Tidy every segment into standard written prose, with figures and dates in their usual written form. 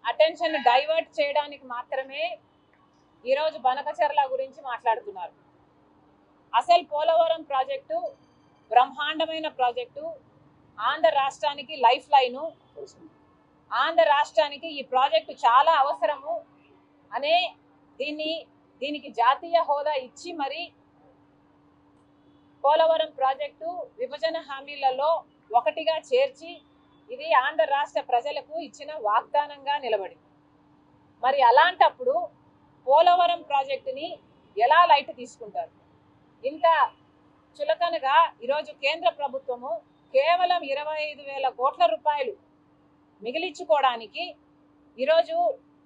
Attention divert చేయడానికి మాత్రమే ఈరోజు బనకచెర్ల గురించి మాట్లాడుతున్నారు. అసలు పోలవరం ప్రాజెక్టు బ్రహ్మాండమైన ప్రాజెక్టు, ఆంధ్ర రాష్ట్రానికి లైఫ్ లైను, ఆంధ్ర రాష్ట్రానికి ఈ ప్రాజెక్టు చాలా అవసరము అనే దీనికి జాతీయ హోదా ఇచ్చి మరి పోలవరం ప్రాజెక్టు విభజన హామీలలో ఒకటిగా చేర్చి ఇది ఆంధ్ర రాష్ట్ర ప్రజలకు ఇచ్చిన వాగ్దానంగా నిలబడింది. మరి అలాంటప్పుడు పోలవరం ప్రాజెక్టుని ఎలా లైట్ తీసుకుంటారు? ఇంత చులకనగా ఈరోజు కేంద్ర ప్రభుత్వము కేవలం 25,000 కోట్ల రూపాయలు మిగిలించుకోవడానికి ఈరోజు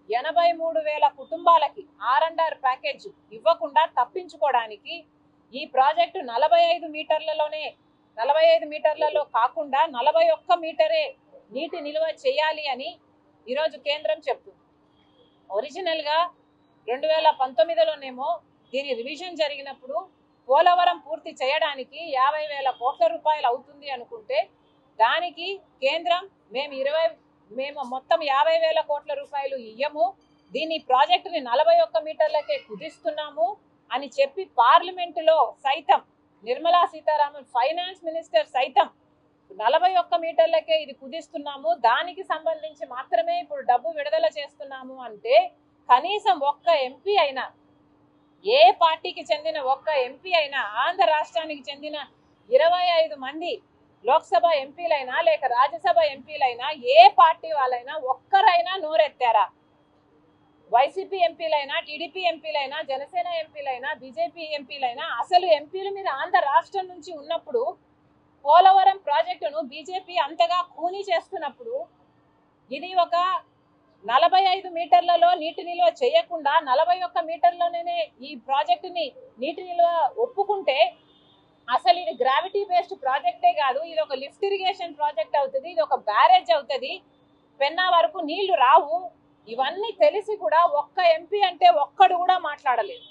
83,000 కుటుంబాలకి R&R ప్యాకేజ్ ఇవ్వకుండా తప్పించుకోవడానికి ఈ ప్రాజెక్టు 45 మీటర్లలో కాకుండా 41 మీటరే నీటి నిల్వ చేయాలి అని ఈరోజు కేంద్రం చెప్తుంది. ఒరిజినల్గా 2019లోనేమో దీని రివిజన్ జరిగినప్పుడు పోలవరం పూర్తి చేయడానికి 50,000 కోట్ల రూపాయలు అవుతుంది అనుకుంటే దానికి కేంద్రం మేము మొత్తం 50,000 కోట్ల రూపాయలు ఇయ్యము, దీని ప్రాజెక్టుని 41 మీటర్లకే కుదిస్తున్నాము అని చెప్పి పార్లమెంటులో సైతం నిర్మలా సీతారామన్ ఫైనాన్స్ మినిస్టర్ సైతం 41 మీటర్లకే ఇది కుదిస్తున్నాము, దానికి సంబంధించి మాత్రమే ఇప్పుడు డబ్బు విడుదల చేస్తున్నాము అంటే కనీసం ఒక్క ఎంపీ అయినా, ఏ పార్టీకి చెందిన ఒక్క ఎంపీ అయినా, ఆంధ్ర రాష్ట్రానికి చెందిన 25 మంది లోక్సభ ఎంపీలైనా లేక రాజ్యసభ ఎంపీలైనా ఏ పార్టీ వాళ్ళైనా ఒక్కరైనా నోరెత్తారా? వైసీపీ ఎంపీలైనా, టీడీపీ ఎంపీలైనా, జనసేన ఎంపీలైనా, బీజేపీ ఎంపీలైనా, అసలు ఎంపీలు మీరు ఆంధ్ర రాష్ట్రం నుంచి ఉన్నప్పుడు పోలవరం ప్రాజెక్టును బీజేపీ అంతగా కూనీ చేస్తున్నప్పుడు ఇది ఒక 45 మీటర్లలో నీటి నిల్వ చేయకుండా 41 మీటర్లలోనే ఈ ప్రాజెక్టుని నీటి నిల్వ ఒప్పుకుంటే అసలు ఇది గ్రావిటీ బేస్డ్ ప్రాజెక్టే కాదు, ఇది ఒక లిఫ్ట్ ఇరిగేషన్ ప్రాజెక్ట్ అవుతుంది, ఇది ఒక బ్యారేజ్ అవుతుంది, పెన్నా వరకు నీళ్లు రావు. ఇవన్నీ తెలిసి కూడా ఒక్క ఎంపీ అంటే ఒక్కడు కూడా మాట్లాడలేదు.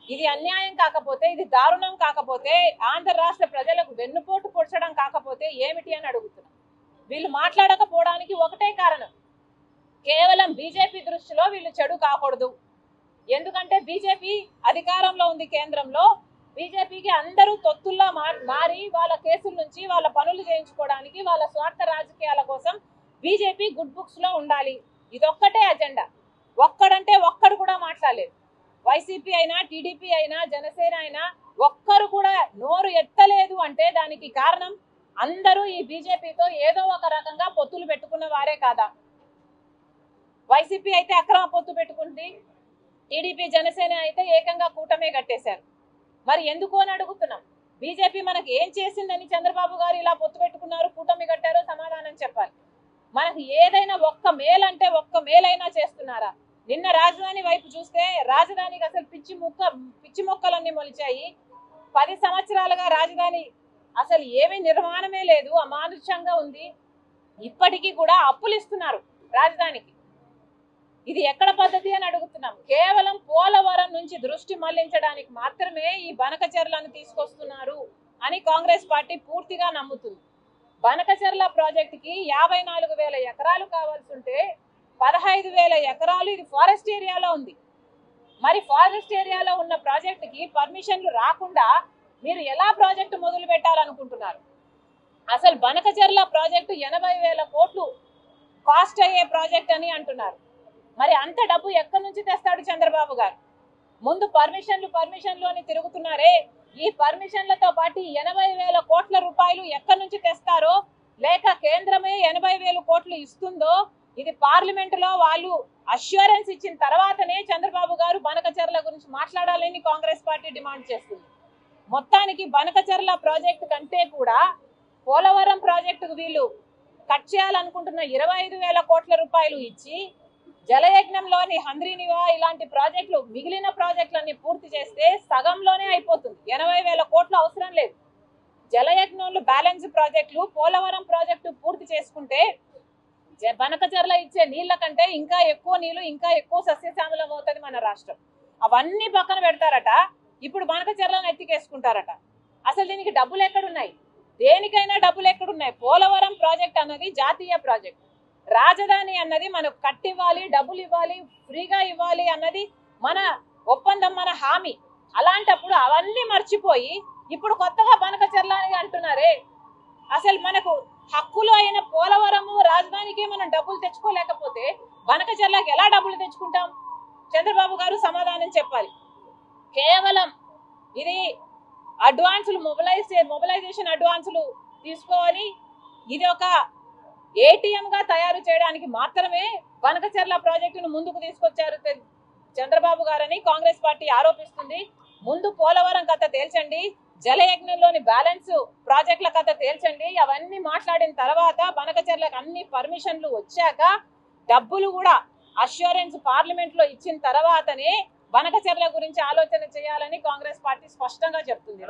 ఇది అన్యాయం కాకపోతే, ఇది దారుణం కాకపోతే, ఆంధ్ర రాష్ట్ర ప్రజలకు వెన్నుపోటు పొడచడం కాకపోతే ఏమిటి అని అడుగుతున్నాం. వీళ్ళు మాట్లాడకపోవడానికి ఒకటే కారణం, కేవలం బీజేపీ దృష్టిలో వీళ్ళు చెడు కాకూడదు. ఎందుకంటే బీజేపీ అధికారంలో ఉంది కేంద్రంలో, బీజేపీకి అందరూ తొత్తుల్లా మారి వాళ్ళ కేసుల నుంచి వాళ్ళ పనులు చేయించుకోవడానికి వాళ్ళ స్వార్థ రాజకీయాల కోసం బీజేపీ గుడ్ బుక్స్ లో ఉండాలి. ఇదొక్కటే అజెండా. ఒక్కడంటే ఒక్కడు కూడా మాట్లాడలేదు. వైసీపీ అయినా, టీడీపీ అయినా, జనసేన అయినా ఒక్కరు కూడా నోరు ఎత్తలేదు అంటే దానికి కారణం అందరూ ఈ బీజేపీతో ఏదో ఒక రకంగా పొత్తులు పెట్టుకున్న వారే కాదా? వైసీపీ అయితే అక్రమ పొత్తు పెట్టుకుంది, టీడీపీ జనసేన అయితే ఏకంగా కూటమే కట్టేశారు. మరి ఎందుకు అని అడుగుతున్నాం. బీజేపీ మనకి ఏం చేసిందని చంద్రబాబు గారు ఇలా పొత్తు పెట్టుకున్నారు, కూటమి కట్టారో సమాధానం చెప్పాలి. మనకి ఏదైనా ఒక్క మేలంటే ఒక్క మేలైనా చేస్తున్నారా? నిన్న రాజధాని వైపు చూస్తే రాజధానికి అసలు పిచ్చి మొక్కలన్నీ మొలిచాయి. 10 సంవత్సరాలుగా రాజధాని అసలు ఏమీ నిర్మాణమే లేదు, అమానుష్యంగా ఉంది. ఇప్పటికీ కూడా అప్పులు ఇస్తున్నారు రాజధానికి. ఇది ఎక్కడ పద్ధతి అని అడుగుతున్నాం. కేవలం పోలవరం నుంచి దృష్టి మళ్లించడానికి మాత్రమే ఈ బనకచెర్లను తీసుకొస్తున్నారు అని కాంగ్రెస్ పార్టీ పూర్తిగా నమ్ముతుంది. బనకచెర్ల ప్రాజెక్టుకి 54,000 ఎకరాలు కావాల్సి ఉంటే 15,000 ఎకరాలు ఇది ఫారెస్ట్ ఏరియాలో ఉంది. మరి ఫారెస్ట్ ఏరియాలో ఉన్న ప్రాజెక్టుకి పర్మిషన్లు రాకుండా మీరు ఎలా ప్రాజెక్టు మొదలు పెట్టాలనుకుంటున్నారు? అసలు బనకచెర్ల ప్రాజెక్టు 80,000 కోట్లు కాస్ట్ అయ్యే ప్రాజెక్ట్ అని అంటున్నారు. మరి అంత డబ్బు ఎక్కడి నుంచి తెస్తాడు చంద్రబాబు గారు? ముందు పర్మిషన్లు అని తిరుగుతున్నారే, ఈ పర్మిషన్లతో పాటు 80,000 కోట్ల రూపాయలు ఎక్కడి నుంచి తెస్తారో, లేక కేంద్రమే 80,000 కోట్లు ఇస్తుందో, ఇది పార్లమెంటులో వాళ్ళు అష్యూరెన్స్ ఇచ్చిన తర్వాతనే చంద్రబాబు గారు బనకచెర్ల గురించి మాట్లాడాలని కాంగ్రెస్ పార్టీ డిమాండ్ చేస్తుంది. మొత్తానికి బనకచెర్ల ప్రాజెక్టు కంటే కూడా పోలవరం ప్రాజెక్టుకు వీళ్ళు కట్ చేయాలనుకుంటున్న 25,000 కోట్ల రూపాయలు ఇచ్చి జలయజ్ఞంలోని హంద్రీనివా ఇలాంటి ప్రాజెక్టులు, మిగిలిన ప్రాజెక్టులన్నీ పూర్తి చేస్తే సగంలోనే అయిపోతుంది. 80,000 కోట్లు అవసరం లేదు. జలయజ్ఞంలో బ్యాలెన్స్ ప్రాజెక్టులు, పోలవరం ప్రాజెక్టు పూర్తి చేసుకుంటే బనకచెర్ల ఇచ్చే నీళ్ల కంటే ఇంకా ఎక్కువ నీళ్లు, ఇంకా ఎక్కువ సస్యశ్యామలం అవుతుంది మన రాష్ట్రం. అవన్నీ పక్కన పెడతారట, ఇప్పుడు బనకచెర్లను ఎత్తికేసుకుంటారట. అసలు దీనికి డబ్బులు ఎక్కడున్నాయి? దేనికైనా డబ్బులు ఎక్కడున్నాయి? పోలవరం ప్రాజెక్ట్ అన్నది జాతీయ ప్రాజెక్ట్, రాజధాని అన్నది మనకు కట్టివ్వాలి, డబ్బులు ఇవ్వాలి, ఫ్రీగా ఇవ్వాలి అన్నది మన ఒప్పందం, మన హామీ. అలాంటప్పుడు అవన్నీ మర్చిపోయి ఇప్పుడు కొత్తగా బనకచెర్ల అని అంటున్నారే. అసలు మనకు హక్కులు అయిన పోలవరము రాజధానికి మనం డబ్బులు తెచ్చుకోలేకపోతే బనకచెర్లకి ఎలా డబ్బులు తెచ్చుకుంటాం? చంద్రబాబు గారు సమాధానం చెప్పాలి. కేవలం ఇది అడ్వాన్సులు మొబిలైజేషన్ అడ్వాన్సులు తీసుకొని ఇది ఒక ఏటీఎం గా తయారు చేయడానికి మాత్రమే బనకచెర్ల ప్రాజెక్టును ముందుకు తీసుకొచ్చారు చంద్రబాబు గారని కాంగ్రెస్ పార్టీ ఆరోపిస్తుంది. ముందు పోలవరం కథ తేల్చండి, జలయజ్ఞంలోని బ్యాలెన్స్ ప్రాజెక్టుల కథ తేల్చండి. అవన్నీ మాట్లాడిన తర్వాత బనకచెర్లకు అన్ని పర్మిషన్లు వచ్చాక డబ్బులు కూడా అష్యూరెన్స్ పార్లమెంట్ లో ఇచ్చిన తర్వాతనే బనకచెర్ల గురించి ఆలోచన చేయాలని కాంగ్రెస్ పార్టీ స్పష్టంగా చెప్తుంది.